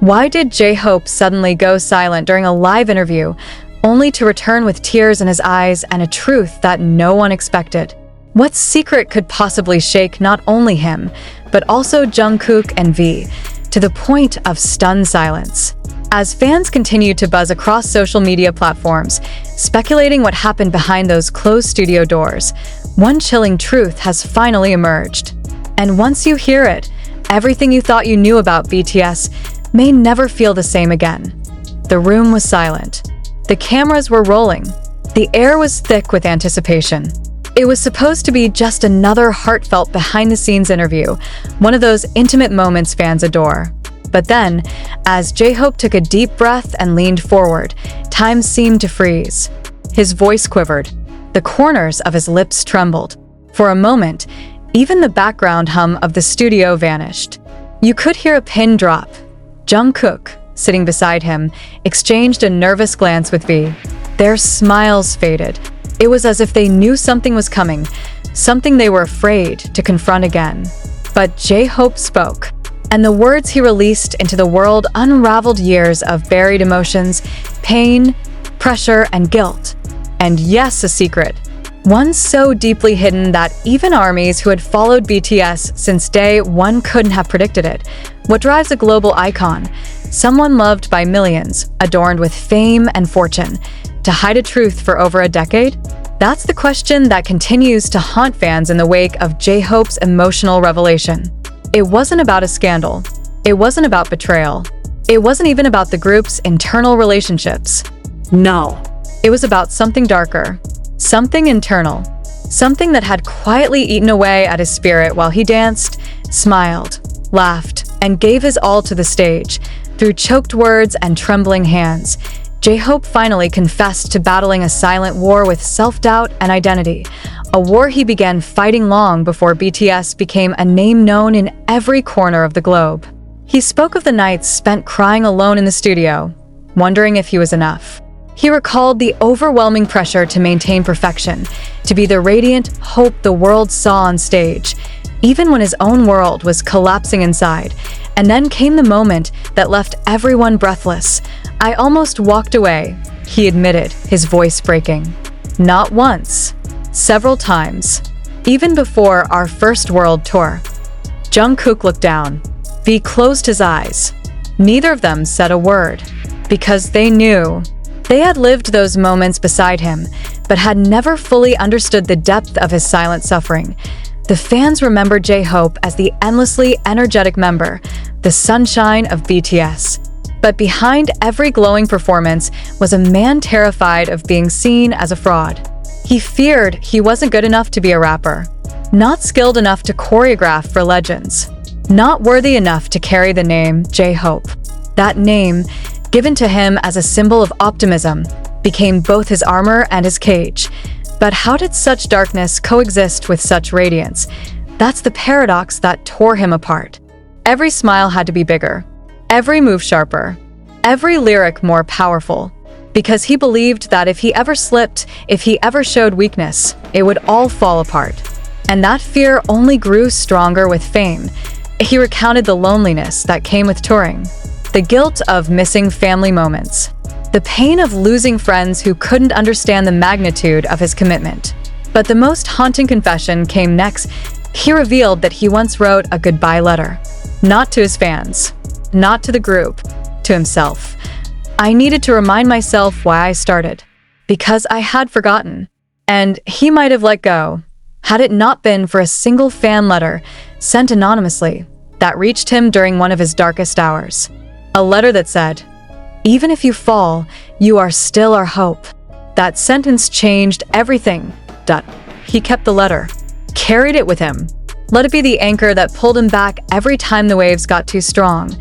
Why did J-Hope suddenly go silent during a live interview, only to return with tears in his eyes and a truth that no one expected? What secret could possibly shake not only him, but also Jungkook and V, to the point of stunned silence? As fans continue to buzz across social media platforms, speculating what happened behind those closed studio doors, one chilling truth has finally emerged. And once you hear it, everything you thought you knew about BTS may never feel the same again. The room was silent. The cameras were rolling. The air was thick with anticipation. It was supposed to be just another heartfelt behind-the-scenes interview, one of those intimate moments fans adore. But then, as J-Hope took a deep breath and leaned forward, time seemed to freeze. His voice quivered. The corners of his lips trembled. For a moment, even the background hum of the studio vanished. You could hear a pin drop. Jungkook, sitting beside him, exchanged a nervous glance with V. Their smiles faded. It was as if they knew something was coming, something they were afraid to confront again. But J-Hope spoke, and the words he released into the world unraveled years of buried emotions, pain, pressure, and guilt. And yes, a secret. One so deeply hidden that even armies who had followed BTS since day one couldn't have predicted it. What drives a global icon? Someone loved by millions, adorned with fame and fortune. To hide a truth for over a decade? That's the question that continues to haunt fans in the wake of J-Hope's emotional revelation. It wasn't about a scandal. It wasn't about betrayal. It wasn't even about the group's internal relationships. No. It was about something darker. Something internal. Something that had quietly eaten away at his spirit while he danced, smiled, laughed, and gave his all to the stage. Through choked words and trembling hands, J-Hope finally confessed to battling a silent war with self-doubt and identity, a war he began fighting long before BTS became a name known in every corner of the globe. He spoke of the nights spent crying alone in the studio, wondering if he was enough. He recalled the overwhelming pressure to maintain perfection, to be the radiant hope the world saw on stage, even when his own world was collapsing inside. And then came the moment that left everyone breathless. "I almost walked away," he admitted, his voice breaking. Not once, several times. Even before our first world tour. Jungkook looked down. V closed his eyes. Neither of them said a word, because they knew. They had lived those moments beside him, but had never fully understood the depth of his silent suffering. The fans remembered J-Hope as the endlessly energetic member, the sunshine of BTS. But behind every glowing performance was a man terrified of being seen as a fraud. He feared he wasn't good enough to be a rapper, not skilled enough to choreograph for legends, not worthy enough to carry the name J-Hope. That name, given to him as a symbol of optimism, became both his armor and his cage. But how did such darkness coexist with such radiance? That's the paradox that tore him apart. Every smile had to be bigger, every move sharper, every lyric more powerful, because he believed that if he ever slipped, if he ever showed weakness, it would all fall apart. And that fear only grew stronger with fame. He recounted the loneliness that came with touring, the guilt of missing family moments, the pain of losing friends who couldn't understand the magnitude of his commitment. But the most haunting confession came next. He revealed that he once wrote a goodbye letter. Not to his fans, not to the group, to himself. "I needed to remind myself why I started, because I had forgotten." And he might have let go, had it not been for a single fan letter, sent anonymously, that reached him during one of his darkest hours. A letter that said, "Even if you fall, you are still our hope." That sentence changed everything. He kept the letter, carried it with him, let it be the anchor that pulled him back every time the waves got too strong.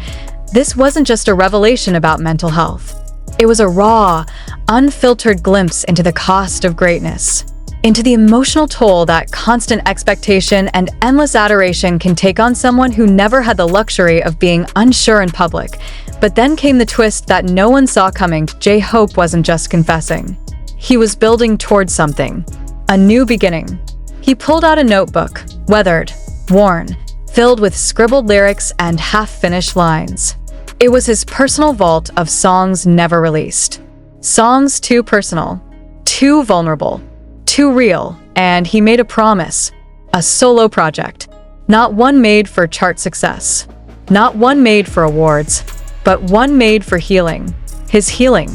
This wasn't just a revelation about mental health. It was a raw, unfiltered glimpse into the cost of greatness, into the emotional toll that constant expectation and endless adoration can take on someone who never had the luxury of being unsure in public. But then came the twist that no one saw coming. J-Hope wasn't just confessing. He was building towards something, a new beginning. He pulled out a notebook, weathered, worn, filled with scribbled lyrics and half-finished lines. It was his personal vault of songs never released. Songs too personal, too vulnerable, too real, and he made a promise. A solo project. Not one made for chart success. Not one made for awards, but one made for healing. His healing.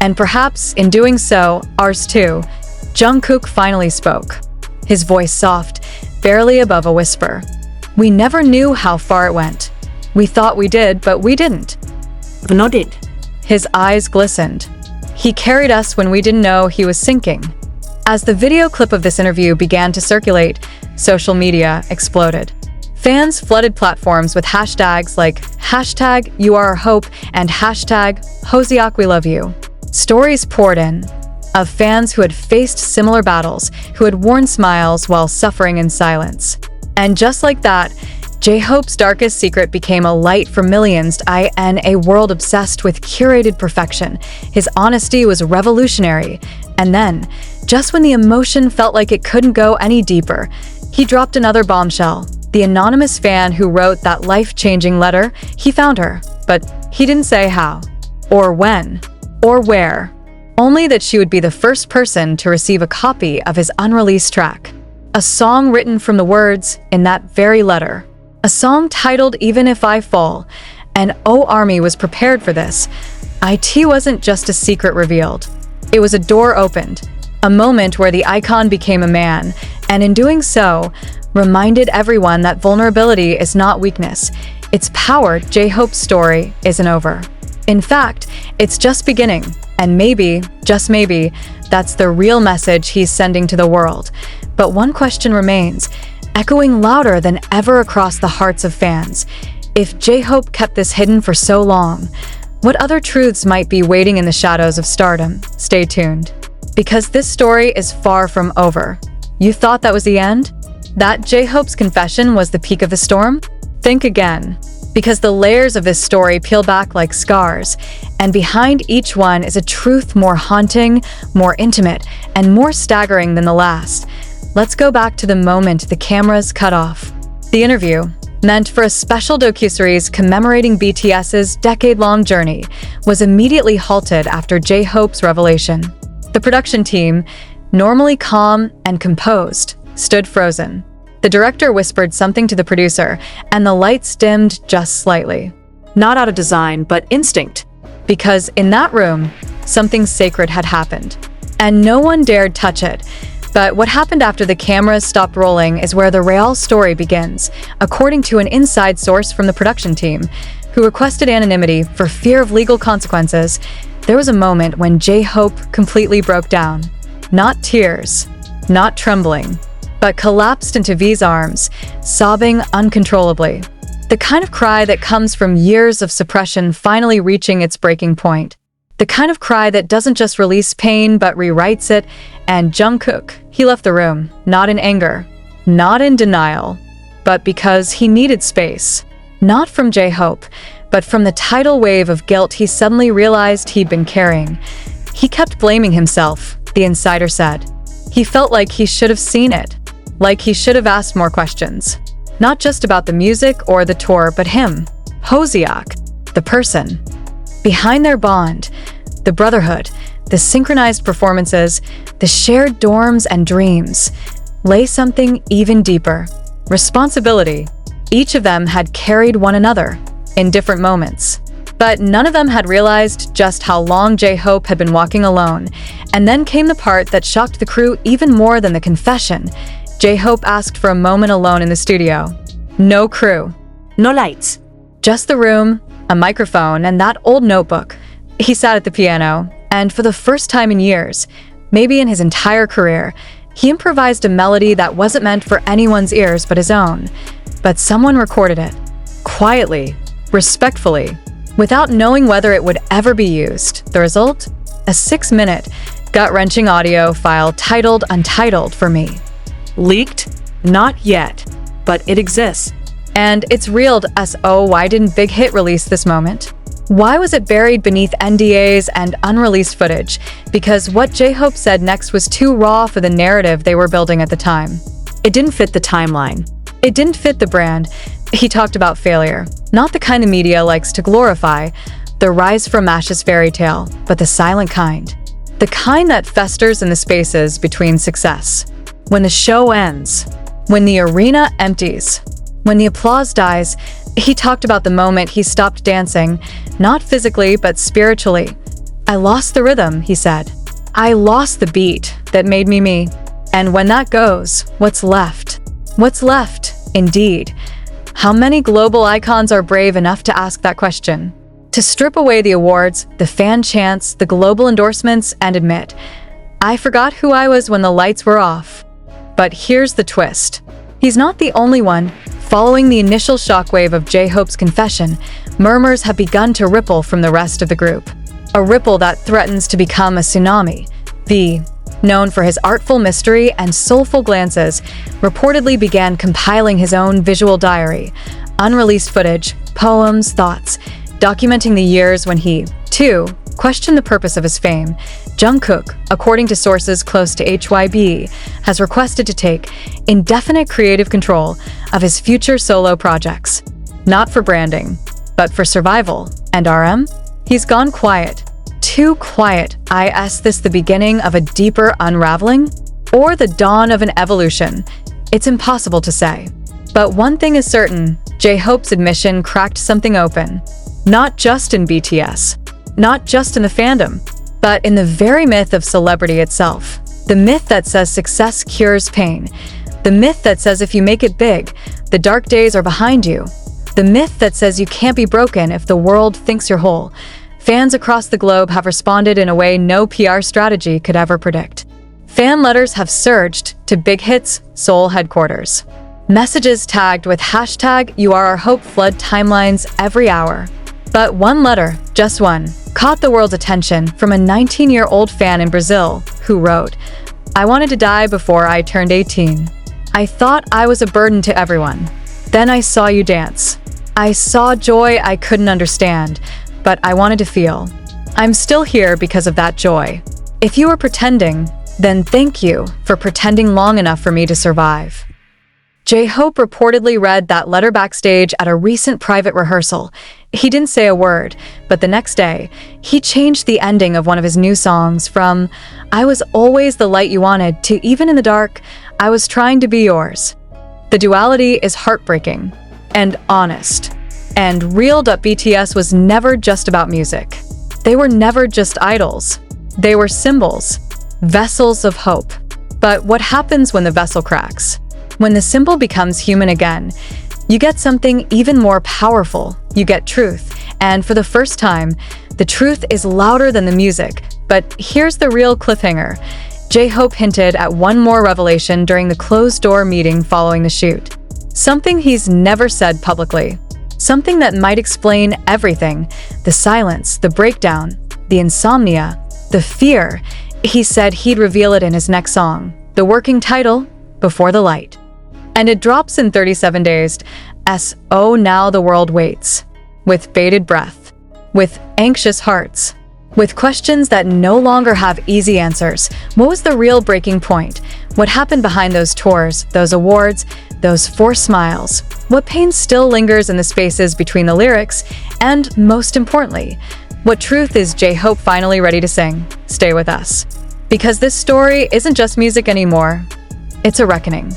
And perhaps, in doing so, ours too. Jungkook finally spoke. His voice soft, barely above a whisper. We never knew how far it went. We thought we did, but we didn't. Nodded. His eyes glistened. He carried us when we didn't know he was sinking. As the video clip of this interview began to circulate, social media exploded. Fans flooded platforms with hashtags like #YouAreOurHope and #Hosiak We Love You. Stories poured in of fans who had faced similar battles, who had worn smiles while suffering in silence. And just like that, J-Hope's darkest secret became a light for millions in a world obsessed with curated perfection. His honesty was revolutionary. And then, just when the emotion felt like it couldn't go any deeper, he dropped another bombshell. The anonymous fan who wrote that life-changing letter, he found her, but he didn't say how, or when, or where. Only that she would be the first person to receive a copy of his unreleased track. A song written from the words in that very letter. A song titled Even If I Fall. And O Army was prepared for this. IT wasn't just a secret revealed. It was a door opened. A moment where the icon became a man, and in doing so, reminded everyone that vulnerability is not weakness. It's power. J-Hope's story isn't over. In fact, it's just beginning, and maybe, just maybe, that's the real message he's sending to the world. But one question remains, echoing louder than ever across the hearts of fans. If J-Hope kept this hidden for so long, what other truths might be waiting in the shadows of stardom? Stay tuned. Because this story is far from over. You thought that was the end? That J-Hope's confession was the peak of the storm? Think again. Because the layers of this story peel back like scars, and behind each one is a truth more haunting, more intimate, and more staggering than the last. Let's go back to the moment the cameras cut off. The interview, meant for a special docuseries commemorating BTS's decade-long journey, was immediately halted after J-Hope's revelation. The production team, normally calm and composed, stood frozen. The director whispered something to the producer, and the lights dimmed just slightly. Not out of design, but instinct. Because in that room, something sacred had happened. And no one dared touch it. But what happened after the cameras stopped rolling is where the real story begins, according to an inside source from the production team, who requested anonymity for fear of legal consequences. There was a moment when J-Hope completely broke down. Not tears, not trembling, but collapsed into V's arms, sobbing uncontrollably. The kind of cry that comes from years of suppression finally reaching its breaking point. The kind of cry that doesn't just release pain but rewrites it. And Jungkook, he left the room, not in anger, not in denial, but because he needed space. Not from J-Hope, but from the tidal wave of guilt he suddenly realized he'd been carrying. He kept blaming himself, the insider said. He felt like he should have seen it, like he should have asked more questions. Not just about the music or the tour, but him, Hosiak, the person. Behind their bond, the brotherhood, the synchronized performances, the shared dorms and dreams, lay something even deeper. Responsibility. Each of them had carried one another, in different moments. But none of them had realized just how long J-Hope had been walking alone. And then came the part that shocked the crew even more than the confession. J-Hope asked for a moment alone in the studio. No crew. No lights. Just the room, a microphone, and that old notebook. He sat at the piano, and for the first time in years, maybe in his entire career, he improvised a melody that wasn't meant for anyone's ears but his own. But someone recorded it. Quietly, respectfully, without knowing whether it would ever be used. The result? A 6-minute, gut-wrenching audio file titled Untitled for me. Leaked? Not yet, but it exists. And it's reeled as, oh, why didn't Big Hit release this moment? Why was it buried beneath NDAs and unreleased footage? Because what J-Hope said next was too raw for the narrative they were building at the time. It didn't fit the timeline. It didn't fit the brand. He talked about failure, not the kind the media likes to glorify, the rise from ash's fairy tale, but the silent kind. The kind that festers in the spaces between success. When the show ends, when the arena empties, when the applause dies, he talked about the moment he stopped dancing, not physically but spiritually. I lost the rhythm, he said. I lost the beat that made me me. And when that goes, what's left? What's left, indeed? How many global icons are brave enough to ask that question? To strip away the awards, the fan chants, the global endorsements, and admit, I forgot who I was when the lights were off. But here's the twist. He's not the only one. Following the initial shockwave of J-Hope's confession, murmurs have begun to ripple from the rest of the group. A ripple that threatens to become a tsunami. V, known for his artful mystery and soulful glances, reportedly began compiling his own visual diary, unreleased footage, poems, thoughts, documenting the years when he, too, questioned the purpose of his fame. Jungkook, according to sources close to HYB, has requested to take indefinite creative control of his future solo projects. Not for branding, but for survival. And RM? He's gone quiet. Too quiet. Is this the beginning of a deeper unraveling? Or the dawn of an evolution? It's impossible to say. But one thing is certain, J-Hope's admission cracked something open. Not just in BTS. Not just in the fandom, but in the very myth of celebrity itself. The myth that says success cures pain. The myth that says if you make it big, the dark days are behind you. The myth that says you can't be broken if the world thinks you're whole. Fans across the globe have responded in a way no PR strategy could ever predict. Fan letters have surged to Big Hit's Seoul headquarters. Messages tagged with hashtag You Are Our Hope flood timelines every hour. But one letter, just one, caught the world's attention from a 19-year-old fan in Brazil who wrote, I wanted to die before I turned 18. I thought I was a burden to everyone. Then I saw you dance. I saw joy I couldn't understand, but I wanted to feel. I'm still here because of that joy. If you were pretending, then thank you for pretending long enough for me to survive. J-Hope reportedly read that letter backstage at a recent private rehearsal. He didn't say a word, but the next day, he changed the ending of one of his new songs from I was always the light you wanted to even in the dark, I was trying to be yours. The duality is heartbreaking and honest. And real. BTS was never just about music. They were never just idols. They were symbols, vessels of hope. But what happens when the vessel cracks? When the symbol becomes human again, you get something even more powerful. You get truth. And for the first time, the truth is louder than the music. But here's the real cliffhanger. J-Hope hinted at one more revelation during the closed-door meeting following the shoot. Something he's never said publicly. Something that might explain everything. The silence, the breakdown, the insomnia, the fear. He said he'd reveal it in his next song. The working title, Before the Light. And it drops in 37 days. Oh, now the world waits. With bated breath. With anxious hearts. With questions that no longer have easy answers. What was the real breaking point? What happened behind those tours, those awards, those forced smiles? What pain still lingers in the spaces between the lyrics? And most importantly, what truth is J-Hope finally ready to sing? Stay with us. Because this story isn't just music anymore. It's a reckoning.